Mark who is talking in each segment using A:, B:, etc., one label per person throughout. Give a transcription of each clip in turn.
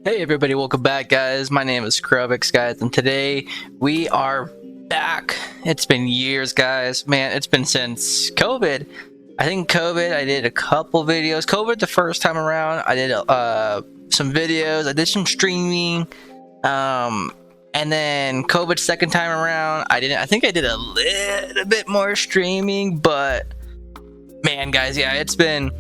A: Hey everybody, welcome back guys. My name is Kruvix guys, and today we are back. It's been years guys. Man, it's been since COVID. I think COVID, I did a couple videos. COVID the first time around, I did some videos. I did some streaming. And then COVID second time around, I think I did a little bit more streaming, but man guys, yeah, it's been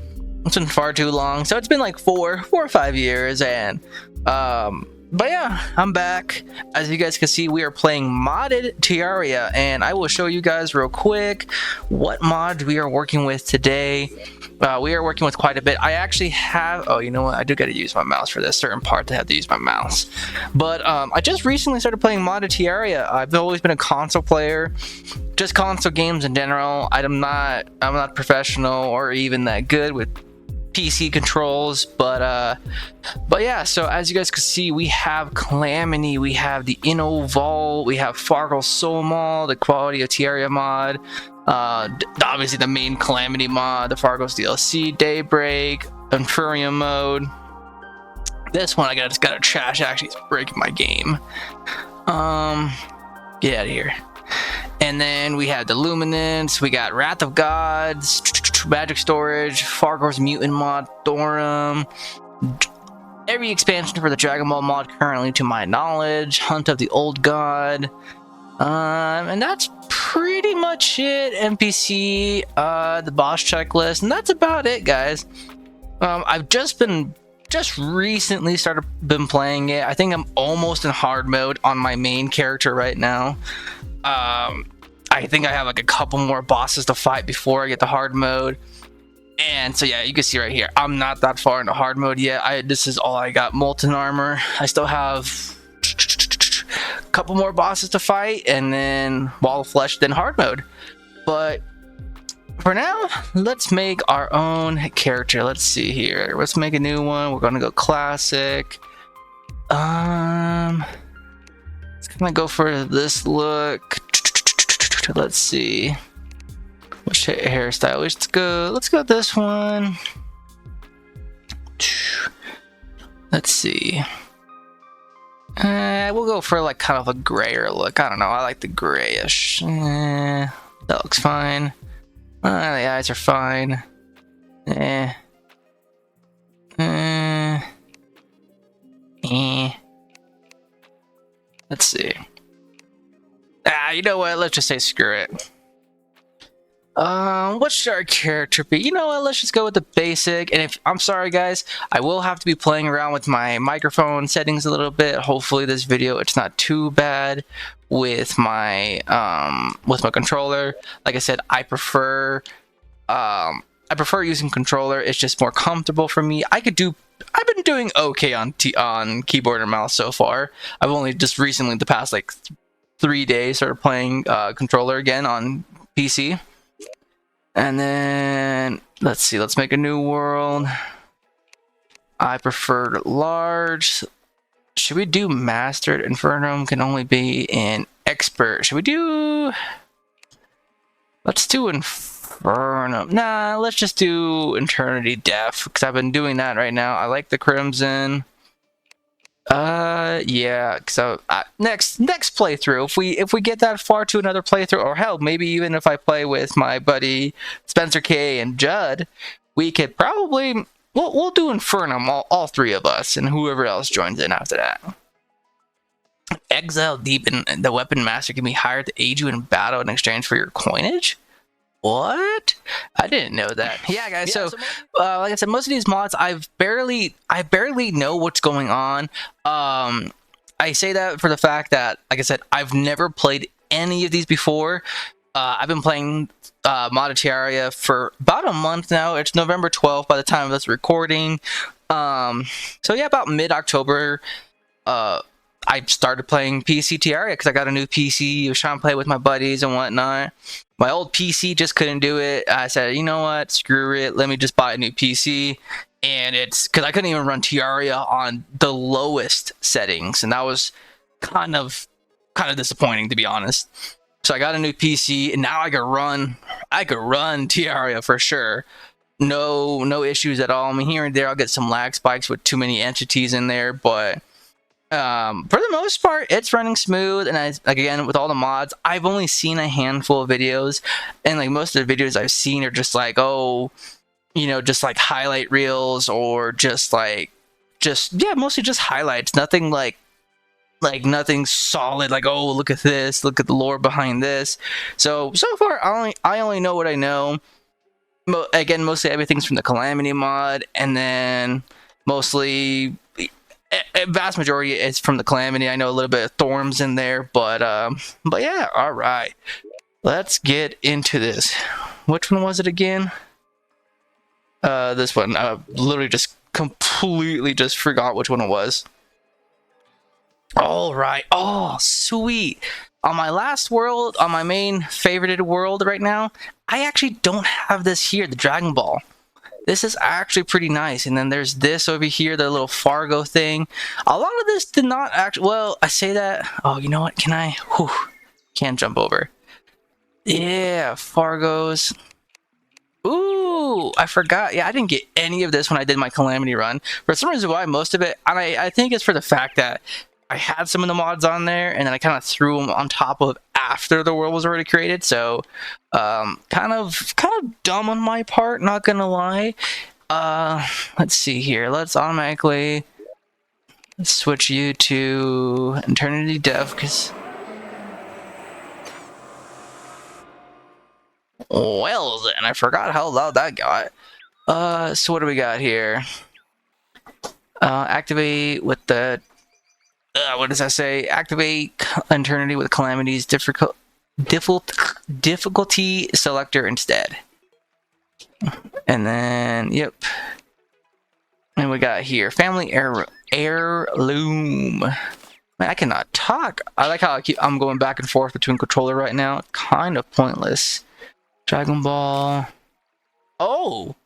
A: far too long. So it's been like four or 5 years, and but yeah, I'm back. As you guys can see, we are playing modded Terraria, and I will show you guys real quick what mod we are working with today. We are working with quite a bit. I actually have, oh, you know what, I do got to use my mouse for this certain part. I have to use my mouse, but I just recently started playing modded Terraria. I've always been a console player, just console games in general. I'm not professional or even that good with PC controls, but yeah. So as you guys can see, we have Calamity, we have the Inno Vault, we have Fargo Soul Mall, the Quality of Terraria mod, obviously the main Calamity mod, the Fargo's DLC, Daybreak, and Thourim mode. This one I just gotta trash. Actually, it's breaking my game. Get out of here. And then we have the Luminance, we got Wrath of Gods, Magic Storage, Fargo's Mutant mod, Thourim, every expansion for the Dragon Ball mod currently to my knowledge, Hunt of the Old God, and that's pretty much it. NPC, the boss checklist, and that's about it, guys. I've just recently been playing it. I think I'm almost in hard mode on my main character right now. I think I have like a couple more bosses to fight before I get to hard mode. And so yeah, you can see right here, I'm not that far into hard mode yet. This is all I got. Molten armor. I still have a couple more bosses to fight, and then Wall of Flesh, then hard mode. But for now, let's make our own character. Let's see here. Let's make a new one. We're gonna go classic. Let's kind of go for this look. Let's see. Which hairstyle? Let's go with this one. Let's see. We'll go for like kind of a grayer look. I don't know. I like the grayish. That looks fine. The eyes are fine. Let's see. You know what? Let's just say screw it. What should our character be? You know what? Let's just go with the basic. And I'm sorry, guys, I will have to be playing around with my microphone settings a little bit. Hopefully, this video it's not too bad with my controller. Like I said, I prefer using controller. It's just more comfortable for me. I've been doing okay on keyboard and mouse so far. I've only just recently, the past like 3 days, started playing controller again on PC. And then let's see, let's make a new world. I prefer large. Should we do mastered? Infernum can only be in expert. Should we do, let's do Infernum. Nah, let's just do Eternity Death, because I've been doing that right now. I like the Crimson. Yeah, so next playthrough, if we get that far to another playthrough, or hell, maybe even if I play with my buddy Spencer K and Judd, we could probably we'll do Infernum, all three of us, and whoever else joins in after that. Exile deep in the weapon master can be hired to aid you in battle in exchange for your coinage. What? I didn't know that. Yeah, guys. So, like I said, most of these mods, I barely know what's going on. I say that for the fact that, like I said, I've never played any of these before. I've been playing modded Terraria for about a month now. It's November 12th by the time of this recording. So yeah, about mid-October, I started playing PC Terraria because I got a new PC. I was trying to play with my buddies and whatnot. My old PC just couldn't do it. I said, you know what? Screw it. Let me just buy a new PC. And it's because I couldn't even run Terraria on the lowest settings, and that was kind of disappointing, to be honest. So I got a new PC, and now I could run Terraria for sure. no issues at all. I mean, here and there I'll get some lag spikes with too many entities in there, but for the most part it's running smooth. And again, with all the mods, I've only seen a handful of videos, and like most of the videos I've seen are just like, oh, just like highlight reels, or just yeah, mostly just highlights. Nothing like nothing solid, like, oh, look at this, look at the lore behind this. So far I only know what I know. Again, mostly everything's from the Calamity mod, and then mostly a vast majority is from the Calamity. I know a little bit of Thourim's in there, but yeah. All right, let's get into this. Which one was it again? This one. Literally just completely just forgot which one it was. All right. Oh, sweet. On my last world, on my main favorited world right now, I actually don't have this here, the Dragon Ball. This is actually pretty nice. And then there's this over here, the little Fargo thing. A lot of this did not actually, well, I say that. Oh, you know what? Can I? Whew, can't jump over. Yeah, Fargo's. Ooh, I forgot. Yeah, I didn't get any of this when I did my Calamity run. For some reason why, most of it, and I think it's for the fact that I had some of the mods on there, and then I kind of threw them on top of after the world was already created. So, kind of dumb on my part, not gonna lie. Let's see here. Let's automatically switch you to Eternity Dev, because... Well then, I forgot how loud that got. So what do we got here? Activate with the... what does that say? Activate Eternity with Calamity's difficulty selector instead. And then, yep. And we got here, family heirloom. Man, I cannot talk. I like how I'm going back and forth between controller right now. Kind of pointless. Dragon Ball. Oh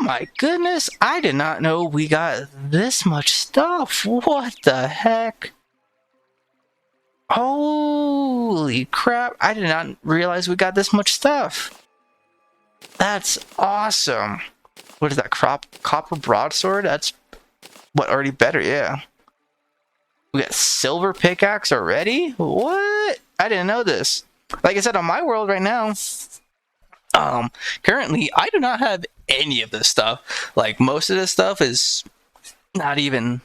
A: my goodness. I did not know we got this much stuff. What the heck? Holy crap. I did not realize we got this much stuff. That's awesome. What is that? Copper broadsword? That's what, already better, yeah. We got silver pickaxe already? What? I didn't know this. Like I said, on my world right now, currently I do not have any of this stuff. Like, most of this stuff is not even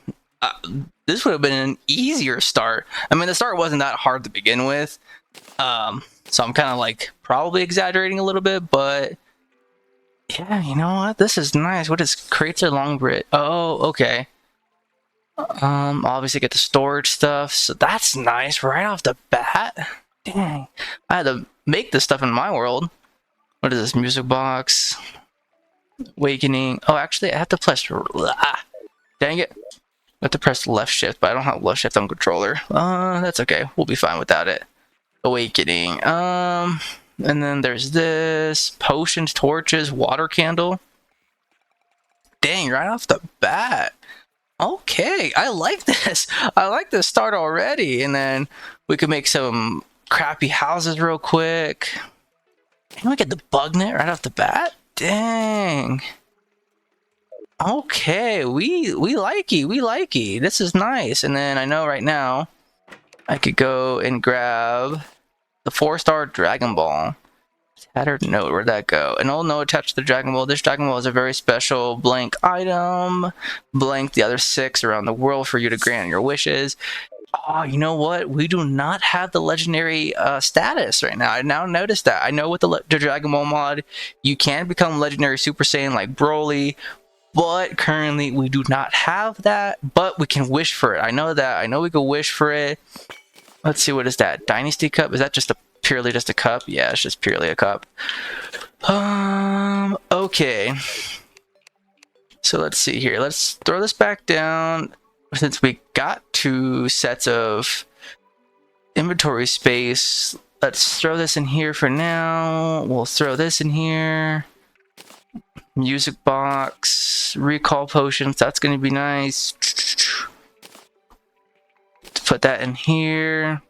A: this would have been an easier start. I mean, the start wasn't that hard to begin with, so I'm kind of like probably exaggerating a little bit, but yeah, you know what, this is nice. What is crates or long grit? Oh, okay. Obviously get the storage stuff, so that's nice right off the bat. Dang, I had to make this stuff in my world. What is this? Music box. Awakening. Oh, actually, I have to press... Dang it. I have to press left shift, but I don't have left shift on controller. That's okay. We'll be fine without it. Awakening. And then there's this. Potions, torches, water candle. Dang, right off the bat. Okay, I like this. I like this start already. And then we could make some crappy houses real quick. Can we get the bug net right off the bat? Dang. Okay, we likey. This is nice. And then I know right now I could go and grab the 4-star Dragon Ball. Tattered note, where'd that go? An old note attached to the Dragon Ball. This Dragon Ball is a very special blank item. Blank the other 6 around the world for you to grant your wishes. Oh, you know what? We do not have the legendary status right now. I now noticed that. I know with the Dragon Ball mod, you can become legendary Super Saiyan like Broly, but currently we do not have that. But we can wish for it. I know that. I know we can wish for it. Let's see, what is that? Dynasty Cup? Is that just purely just a cup? Yeah, it's just purely a cup. Okay. So let's see here. Let's throw this back down. Since we got 2 sets of inventory space, let's throw this in here for now. We'll throw this in here. Music box, recall potions, that's going to be nice. Put that in here.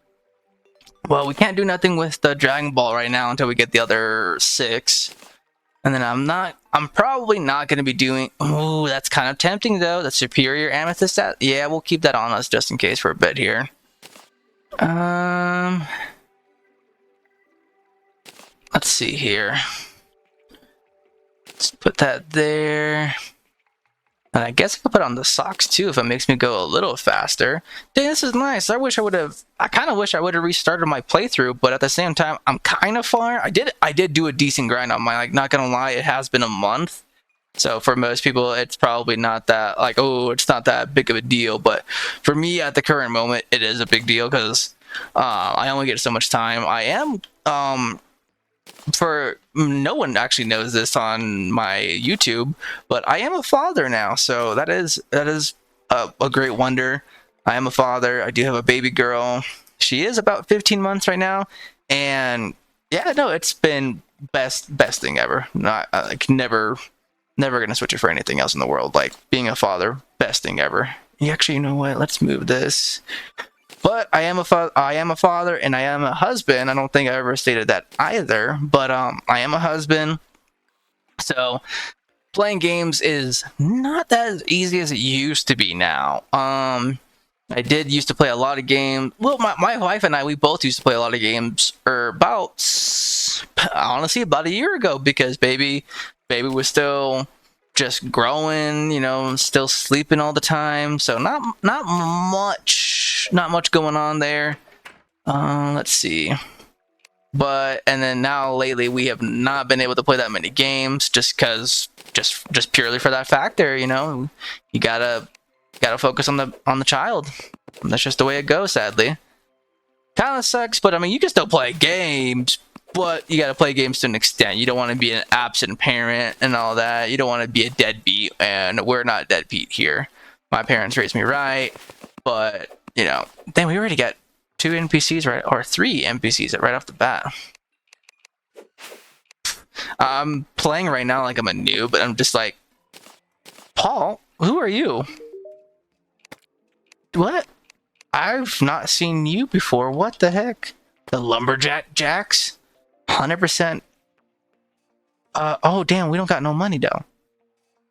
A: Well, we can't do nothing with the Dragon Ball right now until we get the other 6. And then I'm probably not going to be doing, oh, that's kind of tempting though. The superior amethyst, yeah, we'll keep that on us just in case for a bit here. Let's see here. Let's put that there. And I guess I could put on the socks too if it makes me go a little faster. Dang, this is nice. I kind of wish I would have restarted my playthrough, but at the same time, I'm kind of far. I did do a decent grind on my, like, not gonna lie, it has been a month. So for most people, it's probably not that, like, oh, it's not that big of a deal. But for me at the current moment, it is a big deal because I only get so much time. I am, for no one actually knows this on my YouTube, but I am a father now, so that is a great wonder. I am a father. I do have a baby girl. She is about 15 months right now, and yeah, no, it's been best thing ever. Not like never gonna switch it for anything else in the world. Like being a father, best thing ever. Actually, you know what? Let's move this. But I am a father, and I am a husband. I don't think I ever stated that either. But I am a husband. So playing games is not that as easy as it used to be now. I did used to play a lot of games. Well, my wife and I, we both used to play a lot of games, honestly, about a year ago, because baby was still just growing, you know, still sleeping all the time. So not much going on there. Let's see. And then now lately we have not been able to play that many games just purely for that factor, you know. You gotta focus on the child. And that's just the way it goes, sadly. Kind of sucks, but I mean, you can still play games, but you gotta play games to an extent. You don't want to be an absent parent and all that. You don't want to be a deadbeat, and we're not deadbeat here. My parents raised me right, but you know, then we already got 2 NPCs right, or 3 NPCs right off the bat. I'm playing right now like I'm a noob, but I'm just like, Paul, who are you? What? I've not seen you before. What the heck? The lumberjack jacks? 100%. Oh damn, we don't got no money though.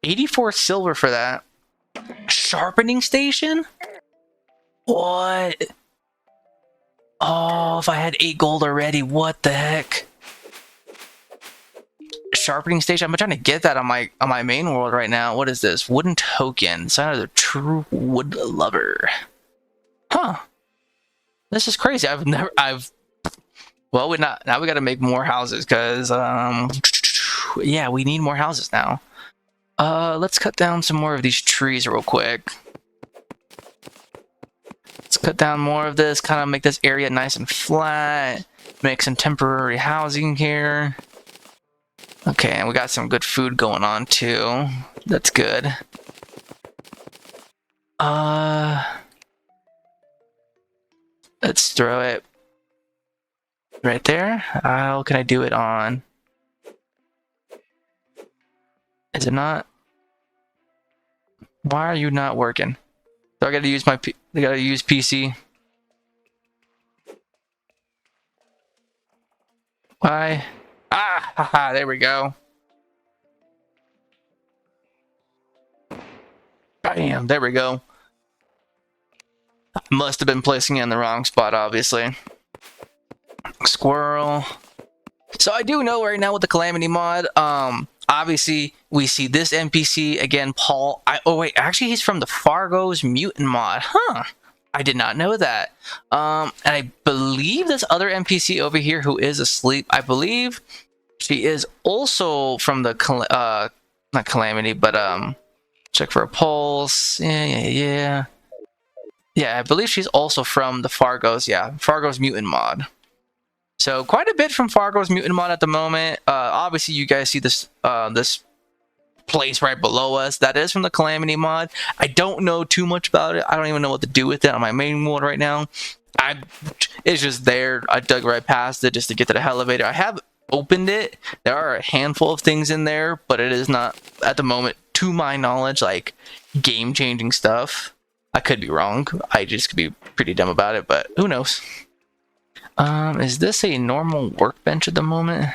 A: 84 silver for that. Sharpening station? What? Oh, if I had 8 gold already, what the heck? Sharpening station. I'm trying to get that on my main world right now. What is this? Wooden token. Sign of the true wood lover. Huh. This is crazy. Well, now we got to make more houses because yeah, we need more houses now. Let's cut down some more of these trees real quick. Let's cut down more of this, kind of make this area nice and flat. Make some temporary housing here. Okay, and we got some good food going on too. That's good. Let's throw it right there. How can I do it on? Is it not? Why are you not working? So I gotta use I gotta use PC. Why? Ah, haha, there we go. Bam, there we go. Must have been placing it in the wrong spot, obviously. Squirrel. So I do know right now with the Calamity mod, obviously we see this NPC again, Paul. Oh wait, actually he's from the Fargo's mutant mod. Huh. I did not know that. And I believe this other NPC over here who is asleep, I believe she is also from the not Calamity, but check for a pulse. Yeah, I believe she's also from the Fargo's mutant mod. So quite a bit from Fargo's mutant mod at the moment. Obviously you guys see this this place right below us. That is from the Calamity mod. I don't know too much about it. I don't even know what to do with it on my main world right now. It's just there. I dug right past it just to get to the elevator. I have opened it. There are a handful of things in there, but it is not at the moment, to my knowledge, like game-changing stuff. I could be wrong. I just could be pretty dumb about it, but who knows? Is this a normal workbench at the moment?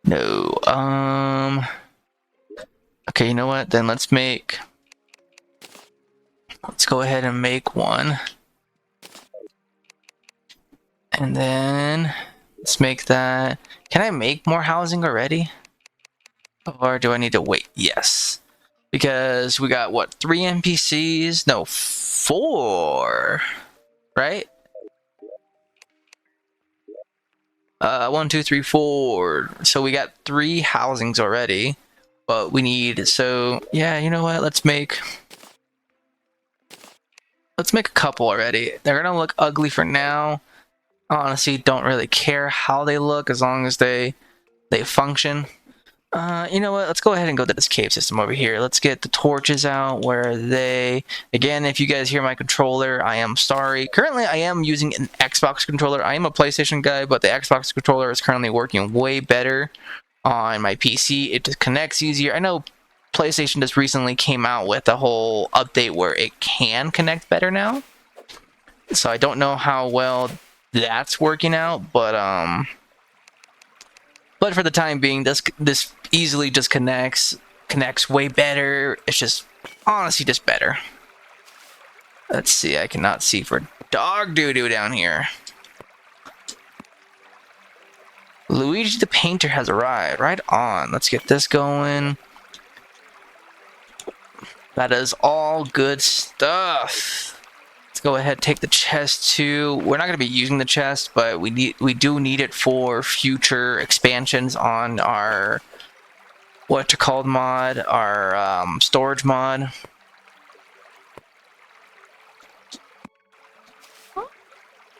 A: No. Okay, you know what? Then let's go ahead and make one. And then let's make that. Can I make more housing already? Or do I need to wait? Yes. Because we got what, 3 NPCs? No, 4. Right? 1, 2, 3, 4. So we got 3 housings already. But we need, so yeah, you know what? Let's make a couple already. They're gonna look ugly for now. Honestly, don't really care how they look as long as they function. You know what? Let's go ahead and go to this cave system over here. Let's get the torches out. Where are they? Again, if you guys hear my controller, I am sorry. Currently, I am using an Xbox controller. I am a PlayStation guy, but the Xbox controller is currently working way better on my PC. It just connects easier. I know PlayStation just recently came out with a whole update where it can connect better now. So I don't know how well that's working out, but for the time being, this easily just connects way better. It's just honestly just better. Let's see, I cannot see for dog doo-doo down here. Luigi the Painter has arrived. Right on. Let's get this going. That is all good stuff. Let's go ahead and take the chest too. We're not going to be using the chest, but we do need it for future expansions on our mod, our storage mod.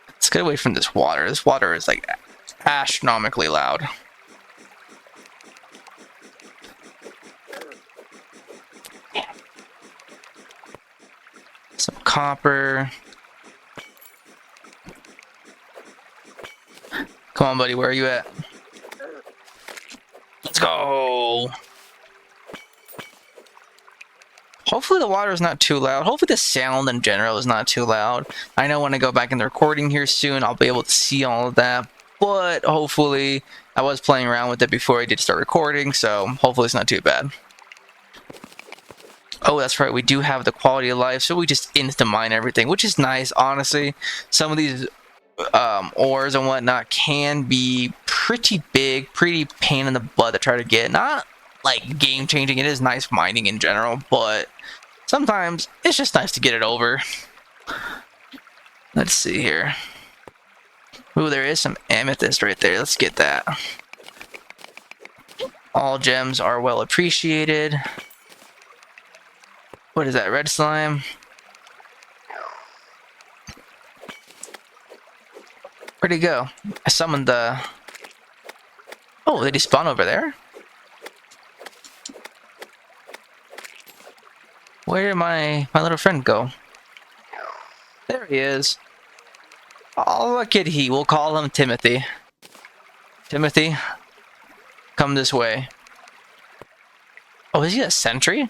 A: Let's get away from this water. This water is like astronomically loud. Some copper. Come on, buddy, where are you at? Let's go. Hopefully the water is not too loud. Hopefully the sound in general is not too loud. I know when I go back in the recording here soon, I'll be able to see all of that. But hopefully, I was playing around with it before I did start recording, so hopefully it's not too bad. Oh, that's right, we do have the quality of life, so we just instant mine everything, which is nice, honestly. Some of these ores and whatnot can be pretty big, pretty pain in the butt to try to get. Not like game changing, it is nice mining in general, but sometimes it's just nice to get it over. Let's see here. Ooh, there is some amethyst right there. Let's get that. All gems are well appreciated. What is that, red slime? Where'd he go? I summoned the... Oh, did he spawn over there? Where did my little friend go? There he is. Oh, look at he. We'll call him Timothy. Timothy, come this way. Oh, is he a sentry?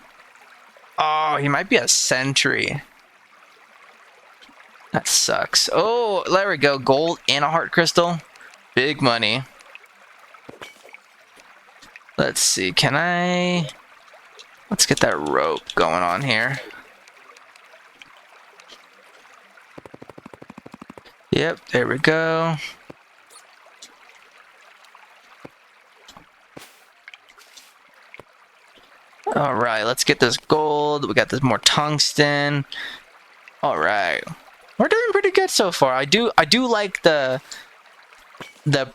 A: Oh, he might be a sentry. That sucks. Oh, there we go. Gold and a heart crystal. Big money. Let's see. Can I... Let's get that rope going on here. Yep, there we go. Alright, let's get this gold. We got this more tungsten. Alright. We're doing pretty good so far. I do like the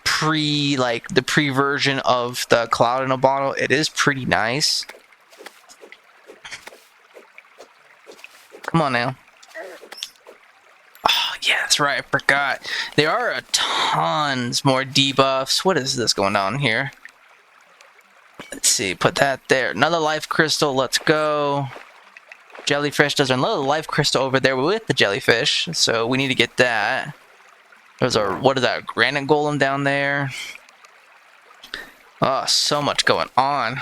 A: pre version of the cloud in a bottle. It is pretty nice. Come on now. Oh, yeah, that's right. I forgot. There are a tons more debuffs. What is this going on here? Let's see. Put that there. Another life crystal. Let's go. Jellyfish. There's another life crystal over there with the jellyfish. So we need to get that. There's a, what is that? Granite golem down there. Oh, so much going on.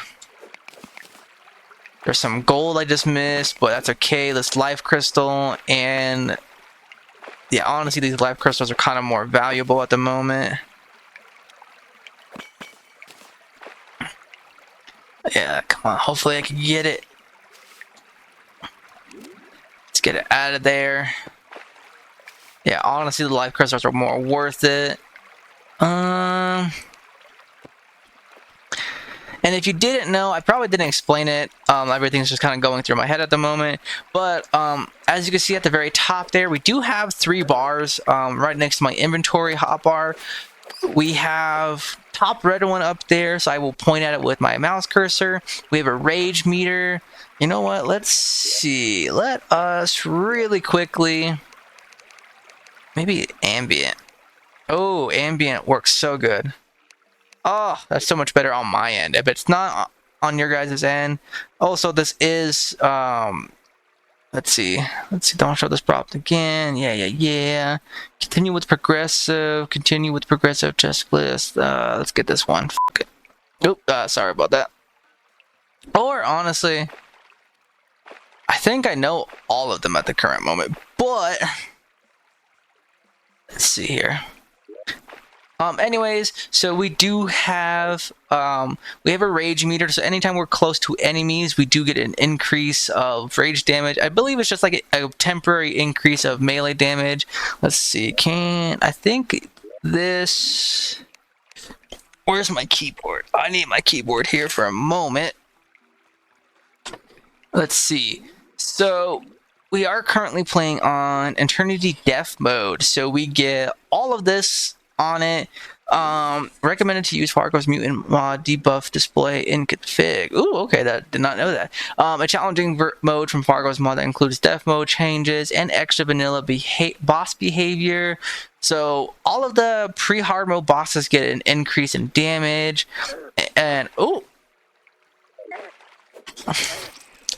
A: There's some gold I just missed, but that's okay. This life crystal, and yeah, honestly, these life crystals are kind of more valuable at the moment. Yeah, come on. Hopefully I can get it. Let's get it out of there. Yeah, honestly, the life crystals are more worth it. And if you didn't know, I probably didn't explain it. Everything's just kind of going through my head at the moment. But as you can see at the very top there, we do have 3 bars right next to my inventory hotbar. We have top red one up there, so I will point at it with my mouse cursor. We have a rage meter. You know what? Let's see. Let us really quickly... Maybe ambient. Oh, ambient works so good. Oh, that's so much better on my end. If it's not on your guys' end. Also, this is let's see. Don't show this prompt again. Yeah. Continue with progressive checklist. Let's get this one. Fuck it. Oop, sorry about that. Or honestly, I think I know all of them at the current moment, but let's see here. Anyways, so we do have we have a rage meter, so anytime we're close to enemies, we do get an increase of rage damage. I believe it's just like a temporary increase of melee damage. Let's see, I think this... Where's my keyboard? I need my keyboard here for a moment. Let's see. So we are currently playing on Eternity Death mode, so we get all of this on it. Recommended to use Fargo's mutant mod debuff display in config. Ooh, okay, that did not know that. A challenging mode from Fargo's mod that includes death mode changes and extra vanilla boss behavior. So all of the pre-hard mode bosses get an increase in damage. And oh,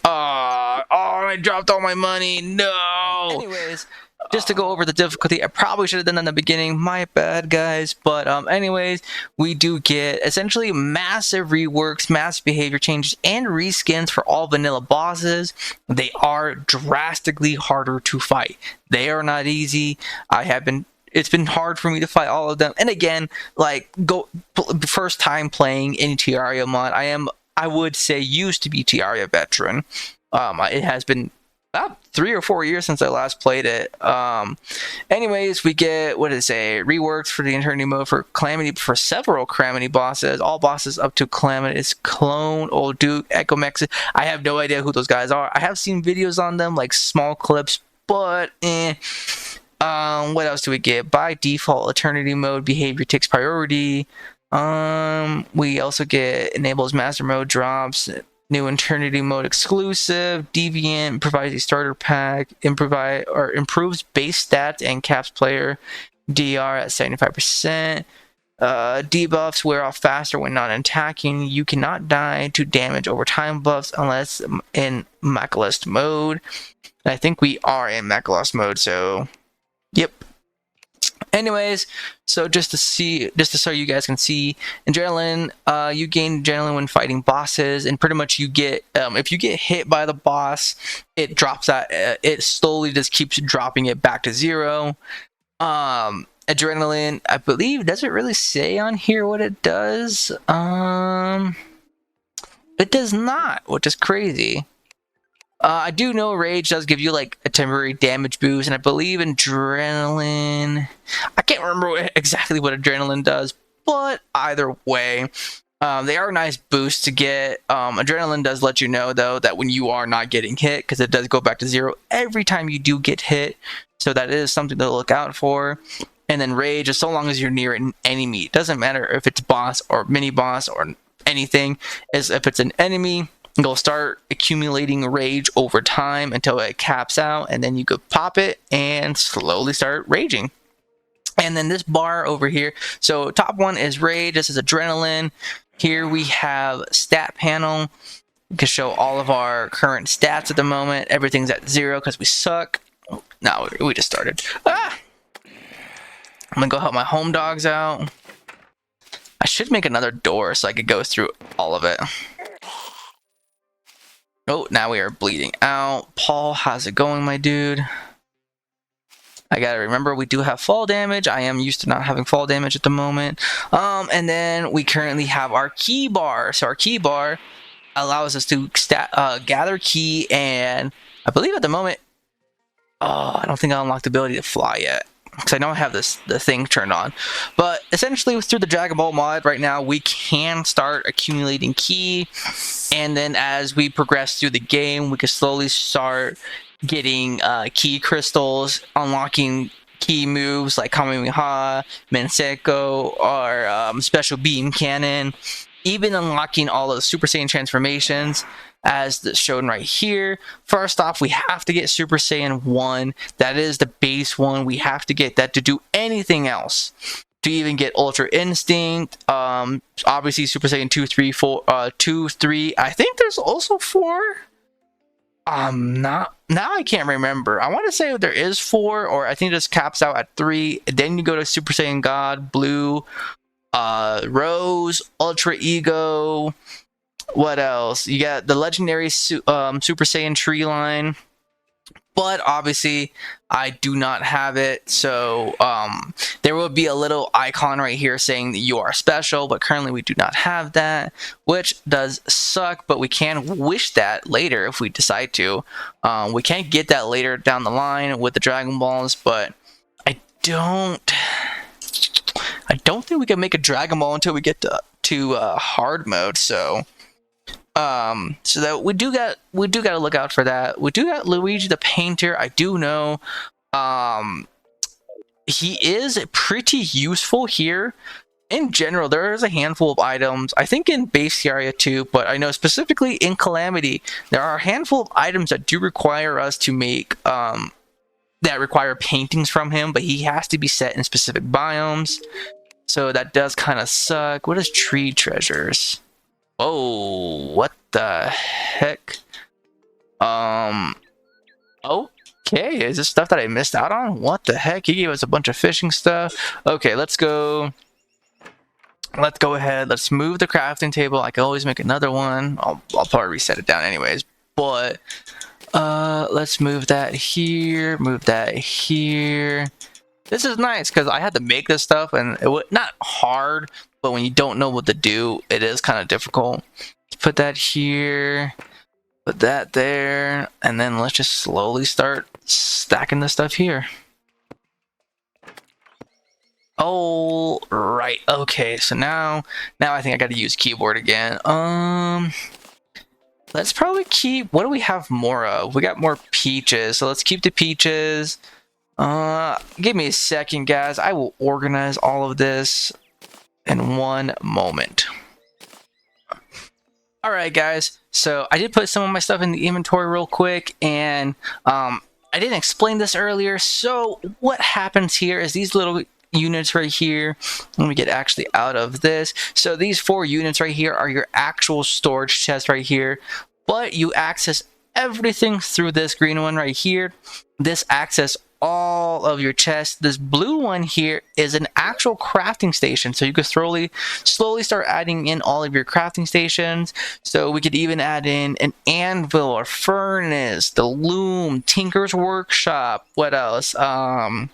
A: I dropped all my money. No. Anyways, just to go over the difficulty, I probably should have done that in the beginning. My bad, guys. But anyways, we do get essentially massive reworks, massive behavior changes, and reskins for all vanilla bosses. They are drastically harder to fight. They are not easy. It's been hard for me to fight all of them. And again, like first time playing any Terraria mod, I would say used to be Terraria veteran. It has been about 3 or 4 years since I last played it. Anyways, we get, what did it say? Reworks for the Eternity mode for Calamity, for several Calamity bosses. All bosses up to Calamity is Clone, Old Duke, Echo Mex. I have no idea who those guys are. I have seen videos on them, like small clips, but what else do we get? By default, Eternity mode behavior takes priority. We also get enables master mode drops, new Eternity mode exclusive, Deviant provides a starter pack, improves base stats and caps player DR at 75%. Debuffs wear off faster when not attacking. You cannot die to damage over time buffs unless in Macalist mode. And I think we are in Macalist mode, so yep. Anyways, so just so you guys can see, adrenaline, you gain adrenaline when fighting bosses, and pretty much you get, if you get hit by the boss, it drops that, it slowly just keeps dropping it back to 0. Adrenaline, I believe, does it really say on here what it does? It does not, which is crazy. I do know Rage does give you like a temporary damage boost, and I believe Adrenaline... I can't remember exactly what Adrenaline does, but either way, they are nice boosts to get. Adrenaline does let you know, though, that when you are not getting hit, because it does go back to 0 every time you do get hit, so that is something to look out for. And then Rage, as so long as you're near an enemy, it doesn't matter if it's boss or mini-boss or anything, as if it's an enemy, you'll start accumulating rage over time until it caps out, and then you could pop it and slowly start raging. And then this bar over here, so top one is rage, this is adrenaline. Here we have stat panel. We can show all of our current stats at the moment. Everything's at 0 because we suck. No, we just started. I'm gonna go help my home dogs out. I should make another door so I could go through all of it. Oh, now we are bleeding out. Paul, how's it going, my dude? I gotta remember we do have fall damage. I am used to not having fall damage at the moment. And then we currently have our key bar. So our key bar allows us to gather key, and I believe at the moment, oh, I don't think I unlocked the ability to fly yet, because I don't have the thing turned on. But essentially, through the Dragon Ball mod right now, we can start accumulating ki, and then as we progress through the game, we can slowly start getting ki crystals, unlocking key moves like Kamehameha, Menseko, or Special Beam Cannon, even unlocking all of the Super Saiyan transformations as shown right here. First off, we have to get Super Saiyan 1. That is the base one. We have to get that to do anything else. To even get Ultra Instinct, obviously Super Saiyan 2, 3, 4, 2, 3. I think there's also 4. Not now. I can't remember. I want to say there is 4, or I think it just caps out at 3. Then you go to Super Saiyan God, Blue, Rose, Ultra Ego. What else? You got the legendary Super Saiyan tree line, but obviously I do not have it, so there will be a little icon right here saying that you are special, but currently we do not have that, which does suck, but we can wish that later if we decide to. We can get that later down the line with the Dragon Balls, but I don't think we can make a Dragon Ball until we get to hard mode, so that we do got to look out for that. We do got Luigi the Painter. I do know he is pretty useful here. In general, there is a handful of items, I think in base Terraria too, but I know specifically in Calamity, there are a handful of items that do require us to make that require paintings from him, but he has to be set in specific biomes. So that does kind of suck. What is tree treasures? Oh, what the heck? Okay, is this stuff that I missed out on? What the heck? He gave us a bunch of fishing stuff. Okay, let's go ahead. Let's move the crafting table. I can always make another one. I'll probably reset it down anyways. But let's move that here. Move that here. This is nice because I had to make this stuff, and it was not hard, but when you don't know what to do, it is kind of difficult. Put that here, put that there, and then let's just slowly start stacking the stuff here. Oh, right. Okay, so now I think I got to use keyboard again. Let's probably keep, what do we have more of? We got more peaches, so let's keep the peaches. Give me a second, guys. I will organize all of this in one moment. Alright, guys, so I did put some of my stuff in the inventory real quick, and I didn't explain this earlier. So what happens here is these little units right here, let me get actually out of this. So these 4 units right here are your actual storage chest right here, but you access everything through this green one right here. This access all of your chests. This blue one here is an actual crafting station, so you could slowly start adding in all of your crafting stations. So we could even add in an anvil or furnace, the loom, tinker's workshop, what else, a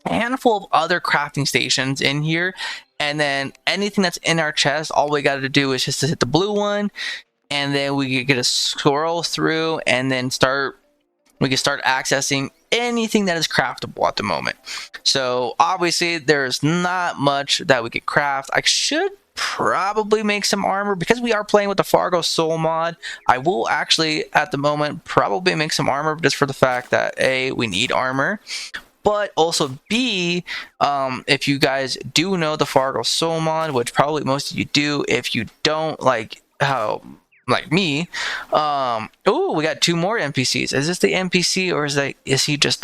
A: handful of other crafting stations in here. And then anything that's in our chest, all we got to do is just to hit the blue one, and then we get to scroll through, and then we can start accessing anything that is craftable at the moment. So obviously there's not much that we could craft. I should probably make some armor because we are playing with the Fargo Soul mod. I will actually at the moment probably make some armor just for the fact that A, we need armor, but also B, if you guys do know the Fargo Soul mod, which probably most of you do, if you don't, like me, oh, we got 2 more NPCs. Is this the NPC, or is he just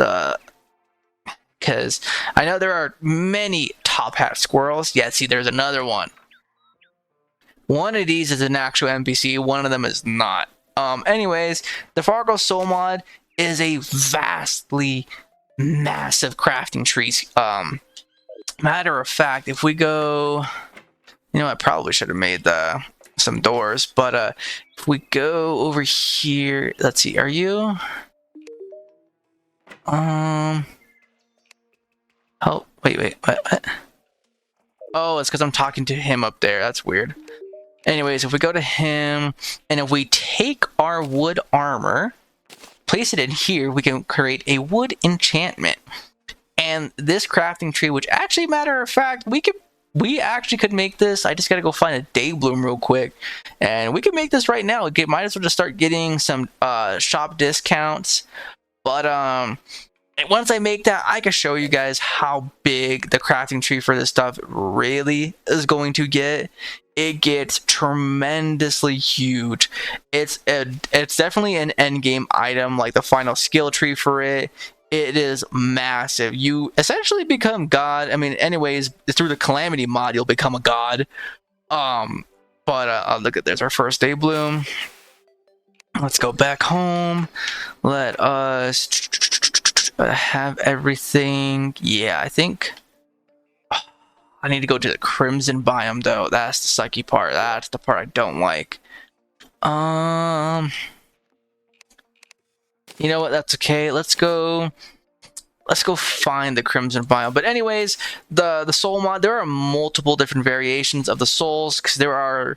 A: because I know there are many top hat squirrels. Yeah, see, there's another one. One of these is an actual NPC, one of them is not. Anyways, the Fargo Soul mod is a vastly massive crafting tree. Matter of fact, if we go, you know, I probably should have made some doors, but if we go over here, let's see, are you oh, wait, what? Oh, it's because I'm talking to him up there. That's weird. Anyways, if we go to him, and if we take our wood armor, place it in here, we can create a wood enchantment. And this crafting tree, which actually, matter of fact, we actually could make this. I just gotta go find a day bloom real quick, and we can make this right now. Might as well just start getting some shop discounts. But once I make that, I can show you guys how big the crafting tree for this stuff really is going to get. It gets tremendously huge. It's definitely an end game item, like the final skill tree for it. It is massive. You essentially become god. I mean, anyways, through the Calamity mod, you'll become a god. Look at, there's our first day bloom. Let's go back home. Let us have everything. Yeah, I think I need to go to the Crimson biome though. That's the sucky part. That's the part I don't like. You know what? That's okay. Let's go find the Crimson biome. But anyways, the soul mod, there are multiple different variations of the souls, because there are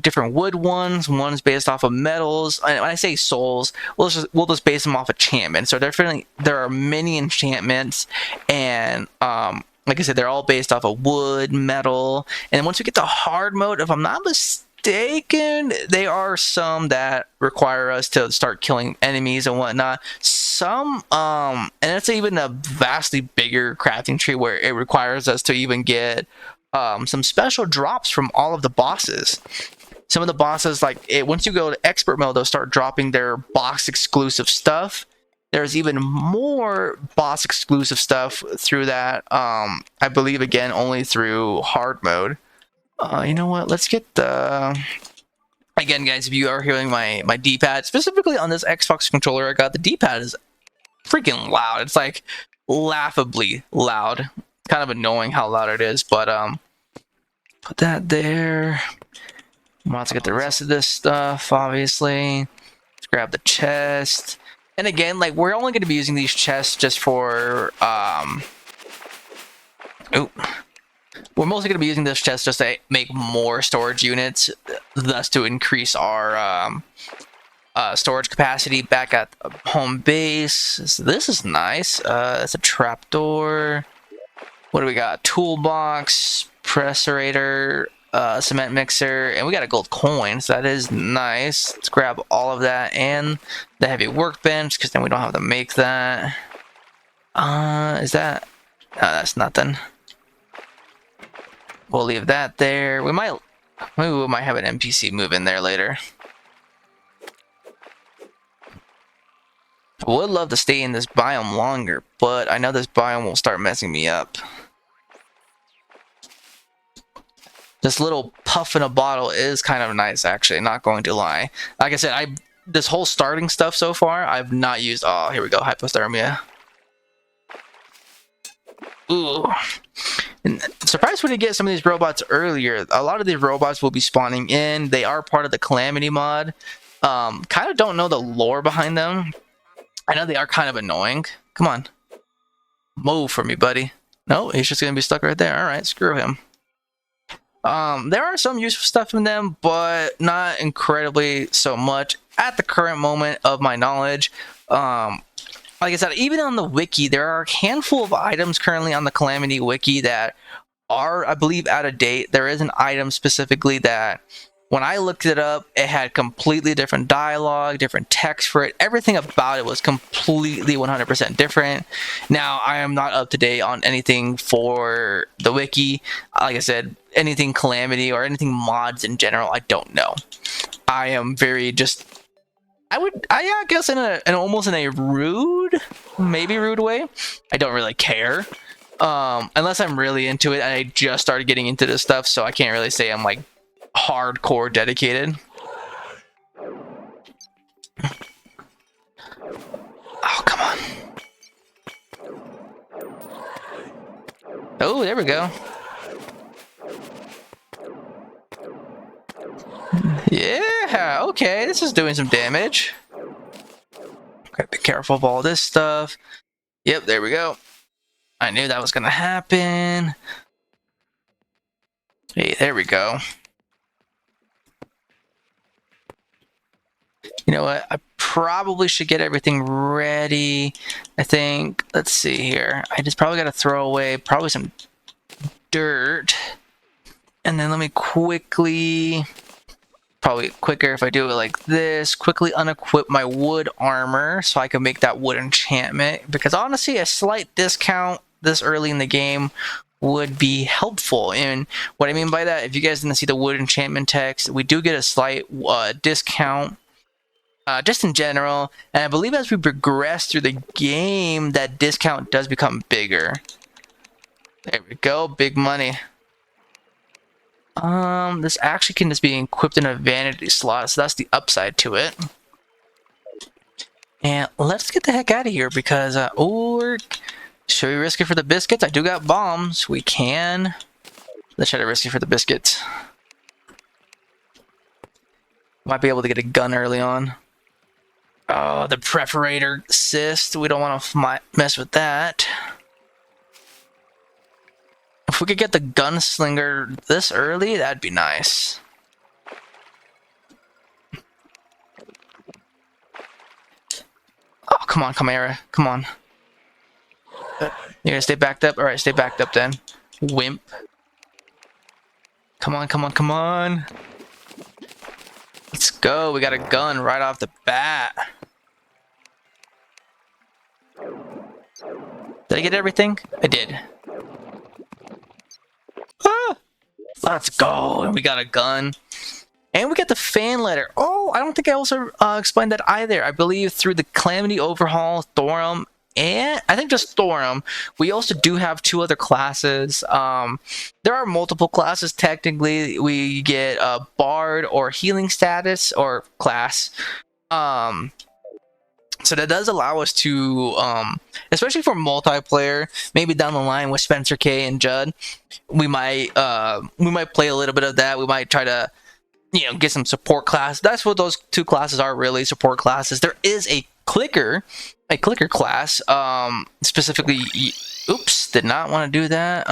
A: different wood ones based off of metals. And when I say souls, we'll just base them off enchantments. So there are many enchantments, and like I said, they're all based off of wood, metal. And once we get to hard mode, if I'm not mistaken, there are some that require us to start killing enemies and whatnot. Some and it's even a vastly bigger crafting tree where it requires us to even get some special drops from all of the bosses. Some of the bosses, like once you go to expert mode, they'll start dropping their box exclusive stuff. There's even more boss exclusive stuff through that. I believe, again, only through hard mode. You know what? Let's get the... Again, guys, if you are hearing my D-pad, specifically on this Xbox controller I got, the D-pad is freaking loud. It's like laughably loud. Kind of annoying how loud it is, but put that there. I'm about to get the rest of this stuff, obviously. Let's grab the chest. And again, like, we're only going to be using these chests just for we're mostly going to be using this chest just to make more storage units, thus to increase our storage capacity back at home base. So this is nice. It's a trapdoor. What do we got? Toolbox, pressurator, cement mixer, and we got a gold coin, so that is nice. Let's grab all of that and the heavy workbench, because then we don't have to make that. Is that... No, that's nothing. We'll leave that there. Maybe we might have an NPC move in there later. I would love to stay in this biome longer, but I know this biome will start messing me up. This little puff in a bottle is kind of nice, actually, not going to lie. Like I said, this whole starting stuff so far, I've not used... Oh, here we go, hypothermia. Ooh. And surprised when you get some of these robots earlier. A lot of these robots will be spawning in. They are part of the Calamity mod. Kind of don't know the lore behind them. I know they are kind of annoying. Come on. Move for me, buddy. No, he's just going to be stuck right there. Alright, screw him. There are some useful stuff in them, but not incredibly so much at the current moment of my knowledge. Like I said, even on the wiki, there are a handful of items currently on the Calamity wiki that are, I believe, out of date. There is an item specifically that, when I looked it up, it had completely different dialogue, different text for it. Everything about it was completely 100% different. Now, I am not up to date on anything for the wiki. Like I said, anything Calamity or anything mods in general, I don't know. I am very just... I guess in almost in a rude way. I don't really care. Unless I'm really into it, and I just started getting into this stuff, so I can't really say I'm like hardcore dedicated. Oh, come on. Oh, there we go. Yeah, okay, this is doing some damage. Okay, be careful of all this stuff. Yep, there we go. I knew that was gonna happen. Hey, there we go. You know what? I probably should get everything ready. I think, let's see here. I just probably got to throw away probably some dirt. And then let me quickly, probably quicker if I do it like this, quickly unequip my wood armor so I can make that wood enchantment. Because honestly, a slight discount this early in the game would be helpful. And what I mean by that, if you guys didn't see the wood enchantment text, we do get a slight discount. Just in general, and I believe as we progress through the game, that discount does become bigger. There we go, big money. This actually can just be equipped in a vanity slot, so that's the upside to it. And let's get the heck out of here because, or should we risk it for the biscuits? I do got bombs. We can. Let's try to risk it for the biscuits. Might be able to get a gun early on. Oh, the perforator cyst. We don't want to mess with that. If we could get the gunslinger this early, that'd be nice. Oh, come on, Chimera. Come on. You're gonna stay backed up? Alright, stay backed up then. Wimp. Come on, come on, come on. Let's go. We got a gun right off the bat. Did I get everything? I did. Ah! Let's go. And we got a gun. And we got the fan letter. Oh, I don't think I also explained that either. I believe through the Calamity overhaul, Thourim, and I think just Thourim, we also do have 2 other classes. There are multiple classes technically. We get a Bard or Healing status or class. So that does allow us to, especially for multiplayer, maybe down the line with Spencer K and Judd, we might play a little bit of that. We might try to, you know, get some support class. That's what those 2 classes are, really, support classes. There is a clicker class, specifically. Oops, did not want to do that.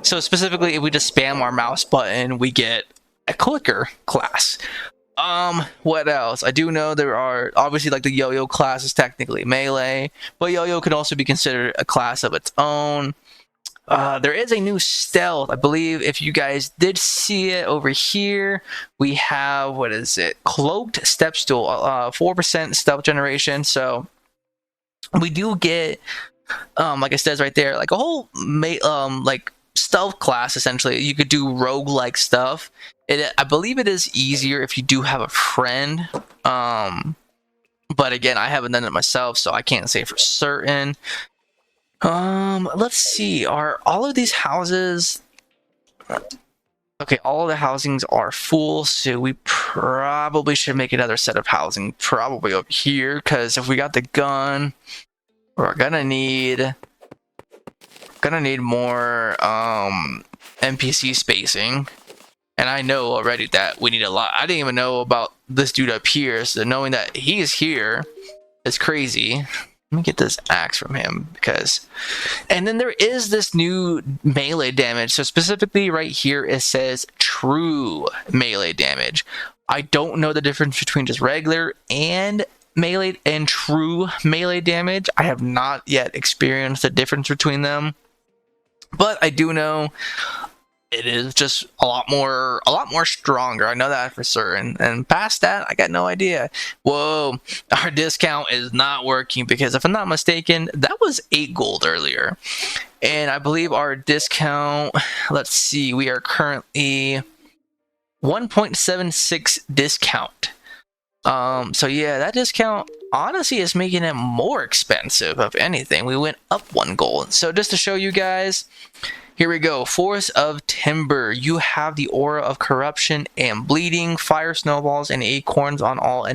A: So specifically, if we just spam our mouse button, we get a clicker class. What else? I do know there are obviously like the yo-yo class is technically melee, but yo-yo could also be considered a class of its own. There is a new stealth. I believe if you guys did see it over here, we have, what is it? Cloaked step stool, 4% stealth generation. So we do get, like it says right there, like a whole like stealth class essentially. You could do rogue-like stuff. I believe it is easier if you do have a friend. But again, I haven't done it myself, so I can't say for certain. Let's see. Are all of these houses... Okay, all of the housings are full, so we probably should make another set of housing probably over here, because if we got the gun, we're gonna need more NPC spacing. And I know already that we need a lot. I didn't even know about this dude up here, so knowing that he's here is crazy. Let me get this axe from him because... And then there is this new melee damage. So specifically right here it says true melee damage. I don't know the difference between just regular and melee and true melee damage. I have not yet experienced the difference between them. But I do know it is just a lot more stronger. I know that for certain. And past that, I got no idea. Whoa, our discount is not working because if I'm not mistaken, that was 8 gold earlier. And I believe our discount, let's see, we are currently 1.76 discount. So yeah, that discount honestly is making it more expensive. If anything, we went up 1 gold. So just to show you guys, here we go. Force of Timber. You have the aura of corruption and bleeding. Fire snowballs and acorns on all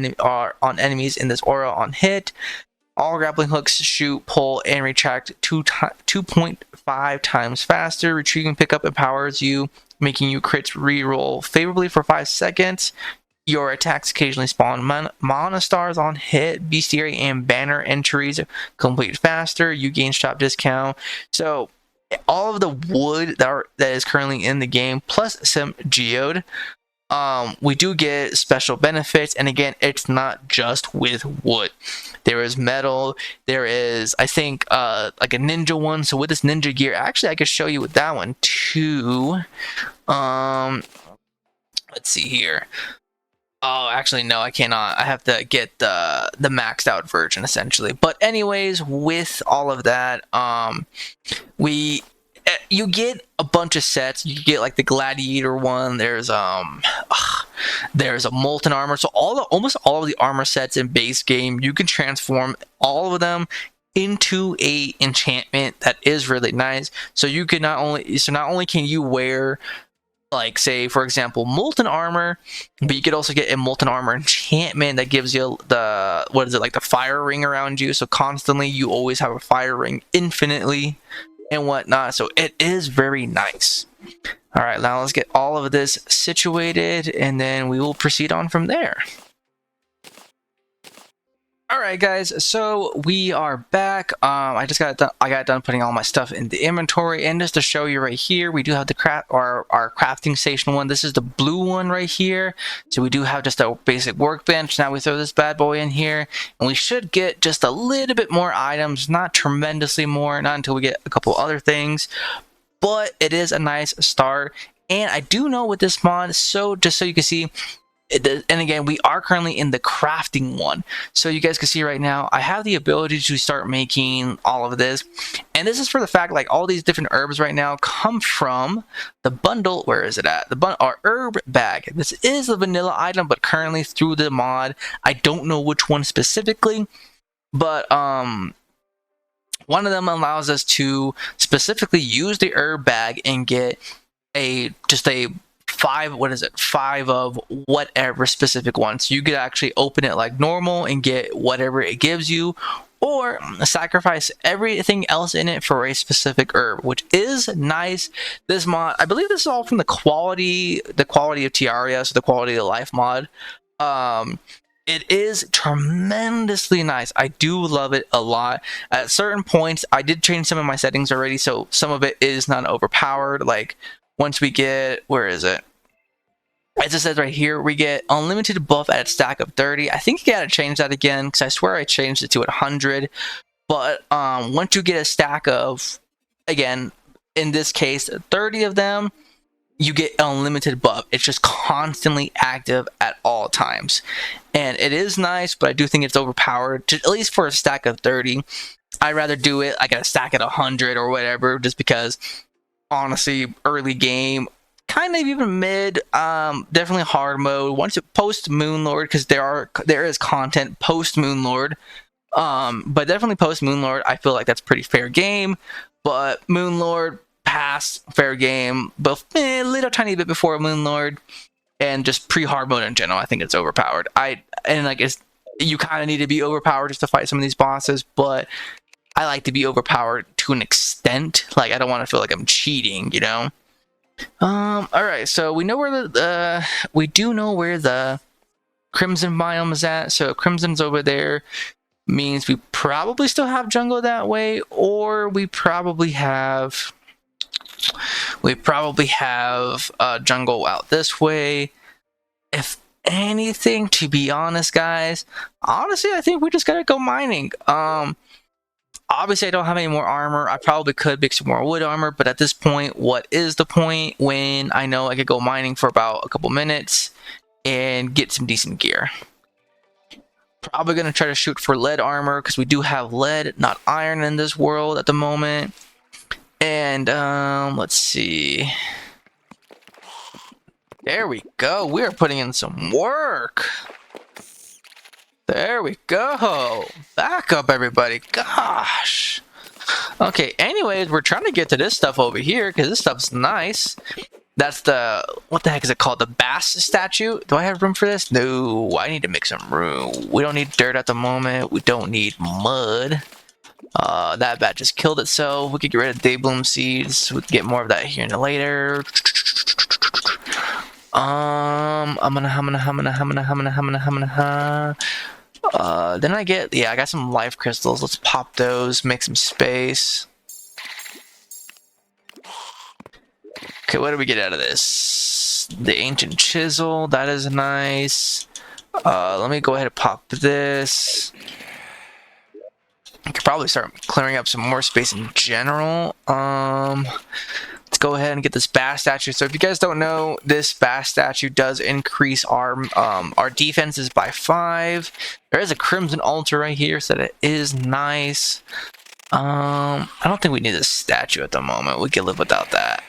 A: on enemies in this aura on hit. All grappling hooks shoot, pull, and retract 2.5 times faster. Retrieving pickup empowers you, making you crits reroll favorably for 5 seconds. Your attacks occasionally spawn mana stars on hit. Bestiary and banner entries complete faster. You gain shop discount. So all of the wood that is currently in the game, plus some geode, we do get special benefits, and again, it's not just with wood. There is metal, there is, I think, like a ninja one. So with this ninja gear, actually I could show you with that one too. Let's see here. Oh, actually, no, I cannot. I have to get the maxed out version essentially. But anyways, with all of that, we you get a bunch of sets. You get like the gladiator one. There's a molten armor. So almost all of the armor sets in base game, you can transform all of them into a enchantment that is really nice. So you can not only can you wear, like, say for example, molten armor, but you could also get a molten armor enchantment that gives you the, what is it, like the fire ring around you. So constantly you always have a fire ring infinitely and whatnot. So it is very nice. All right, now let's get all of this situated, and then we will proceed on from there. All right, guys, so we are back. I got done putting all my stuff in the inventory, and just to show you right here, we do have our crafting station one. This is the blue one right here. So we do have just a basic workbench. Now we throw this bad boy in here, and we should get just a little bit more items, not tremendously more, not until we get a couple other things, but it is a nice start. And I do know with this mod, so just so you can see, and again, we are currently in the crafting one, so you guys can see right now I have the ability to start making all of this. And this is for the fact, like, all these different herbs right now come from the bundle. Where is it at? Our herb bag. This is a vanilla item, but currently through the mod, I don't know which one specifically, but one of them allows us to specifically use the herb bag and get just a five of whatever specific one. So you could actually open it like normal and get whatever it gives you, or sacrifice everything else in it for a specific herb, which is nice. This mod, I believe this is all from the quality of Terraria, so the quality of life mod. It is tremendously nice. I do love it a lot. At certain points, I did change some of my settings already, so some of it is not overpowered. Like, once we get, where is it? As it says right here, we get unlimited buff at a stack of 30. I think you gotta change that again, because I swear I changed it to 100. But once you get a stack of, again, in this case, 30 of them, you get unlimited buff. It's just constantly active at all times. And it is nice, but I do think it's overpowered, at least for a stack of 30. I'd rather do it, I got a stack at 100 or whatever, just because, honestly, early game, kind of even mid, definitely hard mode. Once you post Moonlord, because there is content post Moonlord, but definitely post Moonlord, I feel like that's pretty fair game. But Moonlord, past fair game, but a little tiny bit before Moonlord, and just pre-hard mode in general, I think it's overpowered. You kind of need to be overpowered just to fight some of these bosses, but I like to be overpowered to an extent. Like, I don't want to feel like I'm cheating, you know? All right, so we know where we do know where the Crimson biome is at. So Crimson's over there, means we probably still have jungle that way, or we probably have jungle out this way. If anything, to be honest, guys, honestly, I think we just gotta go mining. Obviously, I don't have any more armor. I probably could make some more wood armor, but at this point, what is the point when I know I could go mining for about a couple minutes and get some decent gear? Probably going to try to shoot for lead armor, because we do have lead, not iron, in this world at the moment. And let's see. There we go. We are putting in some work. There we go. Back up, everybody. Gosh. Okay, anyways, we're trying to get to this stuff over here, because this stuff's nice. That's the, what the heck is it called? The bass statue? Do I have room for this? No, I need to make some room. We don't need dirt at the moment. We don't need mud. That bat just killed itself. We could get rid of daybloom seeds. We can get more of that here in the later. Then I got some life crystals. Let's pop those, make some space. Okay, what do we get out of this? the ancient chisel. That is nice. Let me go ahead and pop this. I could probably start clearing up some more space in general. Let's go ahead and get this bass statue. So if you guys don't know, this bass statue does increase our defenses by 5. There is a crimson altar right here, so that is nice. I don't think we need a statue at the moment. We can live without that.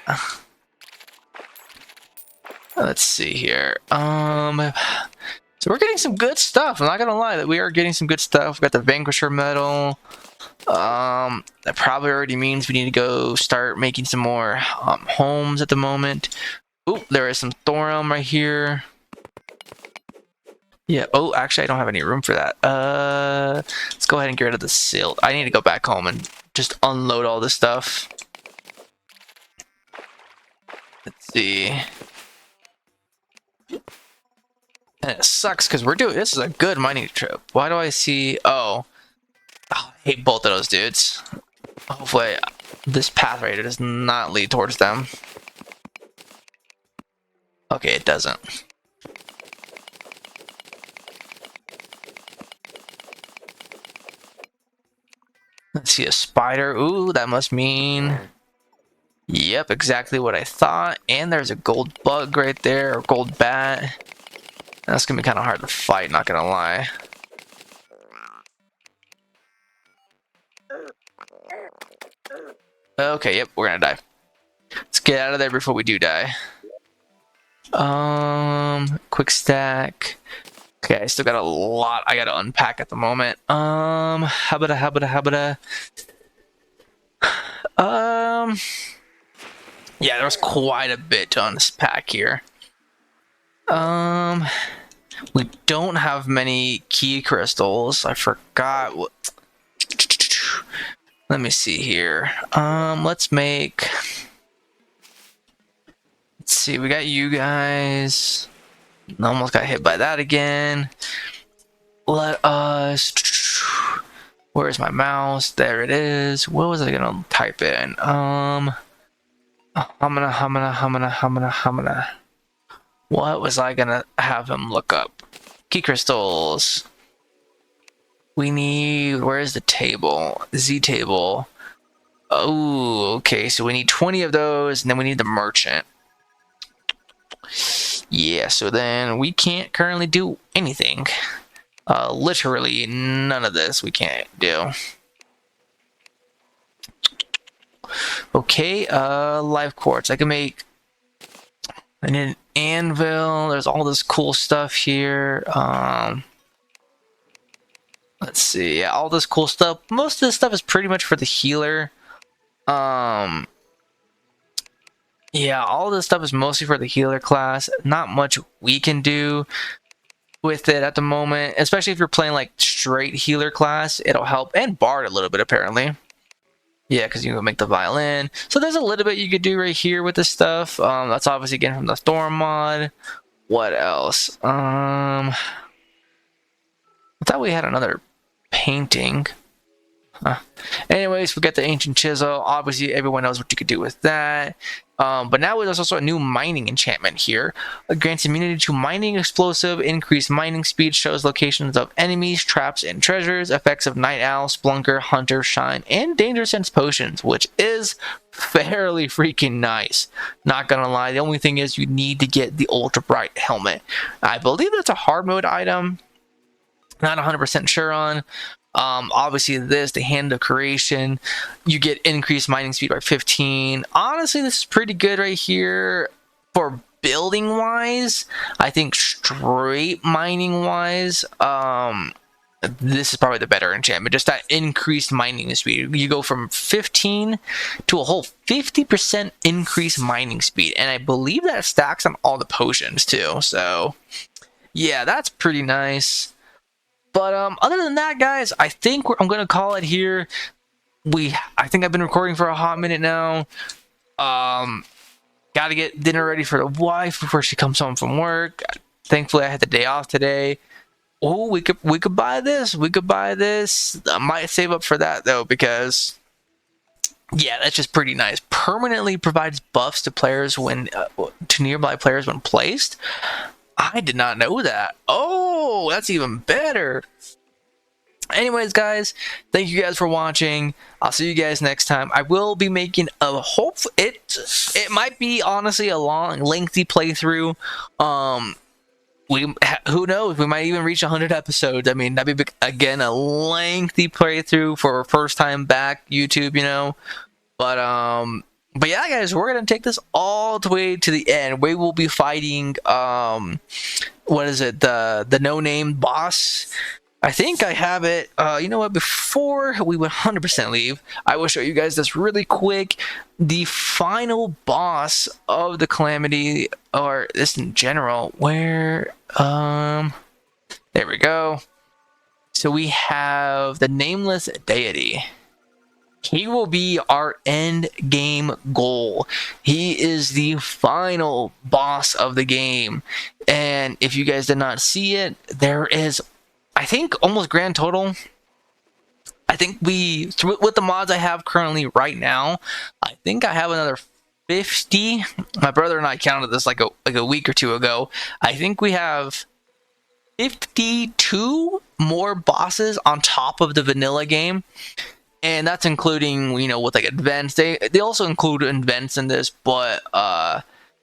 A: Let's see here. So we're getting some good stuff. I'm not gonna lie, that we are getting some good stuff. We got the Vanquisher medal. That probably already means we need to go start making some more homes at the moment. Oh, there is some Thourim right here. Yeah. Oh, actually, I don't have any room for that. Let's go ahead and get rid of the silt. I need to go back home and just unload all this stuff. Let's see. And it sucks because this is a good mining trip. Why do I see? Oh, I hate both of those dudes. Hopefully, this path right here does not lead towards them. Okay, it doesn't. Let's see, a spider. Ooh, that must mean... Yep, exactly what I thought. And there's a gold bug right there, or gold bat. That's gonna be kind of hard to fight, not gonna lie. Okay, yep, we're gonna die. Let's get out of there before we do die. Quick stack. Okay, I still got a lot I gotta unpack at the moment. Habada. Yeah, there was quite a bit to unpack here. We don't have many key crystals. I forgot what. Let me see here. Let's make. Let's see. We got you guys. Almost got hit by that again. Let us. Where's my mouse? There it is. What was I gonna type in? Hamana. What was I gonna have him look up? Key crystals. We need. Where's the table? Z table. Oh, okay. So we need 20 of those, and then we need the merchant. Yeah. So then we can't currently do anything. Literally none of this we can't do. Okay. Live quartz. I can make. I need an anvil. There's all this cool stuff here. Let's see. Yeah, all this cool stuff. Most of this stuff is pretty much for the healer. Yeah, all this stuff is mostly for the healer class. Not much we can do with it at the moment, especially if you're playing like straight healer class. It'll help, and bard a little bit apparently. Yeah, because you can make the violin. So there's a little bit you could do right here with this stuff. That's obviously again from the Thourim mod. What else? I thought we had another painting. Anyways, we got the ancient chisel. Obviously, everyone knows what you could do with that. But now there's also a new mining enchantment here. It grants immunity to mining explosive, increased mining speed, shows locations of enemies, traps, and treasures, effects of night owl, splunker, hunter, shine, and danger sense potions, which is fairly freaking nice. Not gonna lie, the only thing is you need to get the ultra bright helmet. I believe that's a hard mode item. Not 100% sure on. Obviously the hand of creation, you get increased mining speed by 15. Honestly, this is pretty good right here for building wise. I think straight mining wise, this is probably the better enchantment. Just that increased mining speed. You go from 15 to a whole 50% increased mining speed, and I believe that stacks on all the potions too. So yeah, that's pretty nice. But other than that, guys, I think I'm gonna call it here. I think I've been recording for a hot minute now. Gotta get dinner ready for the wife before she comes home from work. Thankfully, I had the day off today. Oh, we could buy this. We could buy this. I might save up for that though, because Yeah, that's just pretty nice. Permanently provides buffs to players when to nearby players when placed. I did not know that. Oh, that's even better. Anyways, guys, thank you guys for watching. I'll see you guys next time. I will be making a it might be honestly a long, lengthy playthrough. Who knows? We might even reach 100 episodes. I mean, that'd be again a lengthy playthrough for first time back YouTube, you know. But yeah, guys, we're gonna take this all the way to the end. We will be fighting what is it? The no name boss. I think I have it. You know what? Before we 100% leave, I will show you guys this really quick. The final boss of the Calamity, or this in general, where there we go. So we have the nameless deity. He will be our end game goal. He is the final boss of the game. And if you guys did not see it, there is, I think, almost grand total. I think with the mods I have currently right now, I think I have another 50. My brother and I counted this like a week or two ago. I think we have 52 more bosses on top of the vanilla game. And that's including, you know, with like events. They also include events in this, but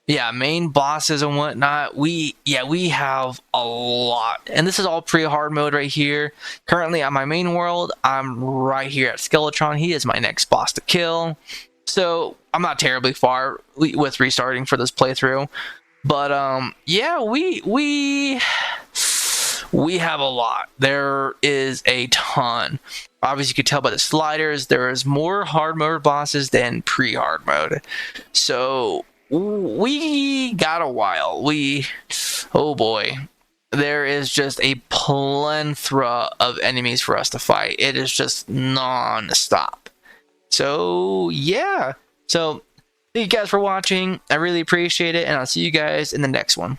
A: yeah, main bosses and whatnot. We have a lot, and this is all pre-hard mode right here. Currently on my main world, I'm right here at Skeletron. He is my next boss to kill, so I'm not terribly far with restarting for this playthrough. But yeah, we have a lot. There is a ton. Obviously, you can tell by the sliders, there is more hard mode bosses than pre-hard mode. So we got a while. Oh boy, there is just a plethora of enemies for us to fight. It is just non-stop. So yeah. So thank you guys for watching. I really appreciate it, and I'll see you guys in the next one.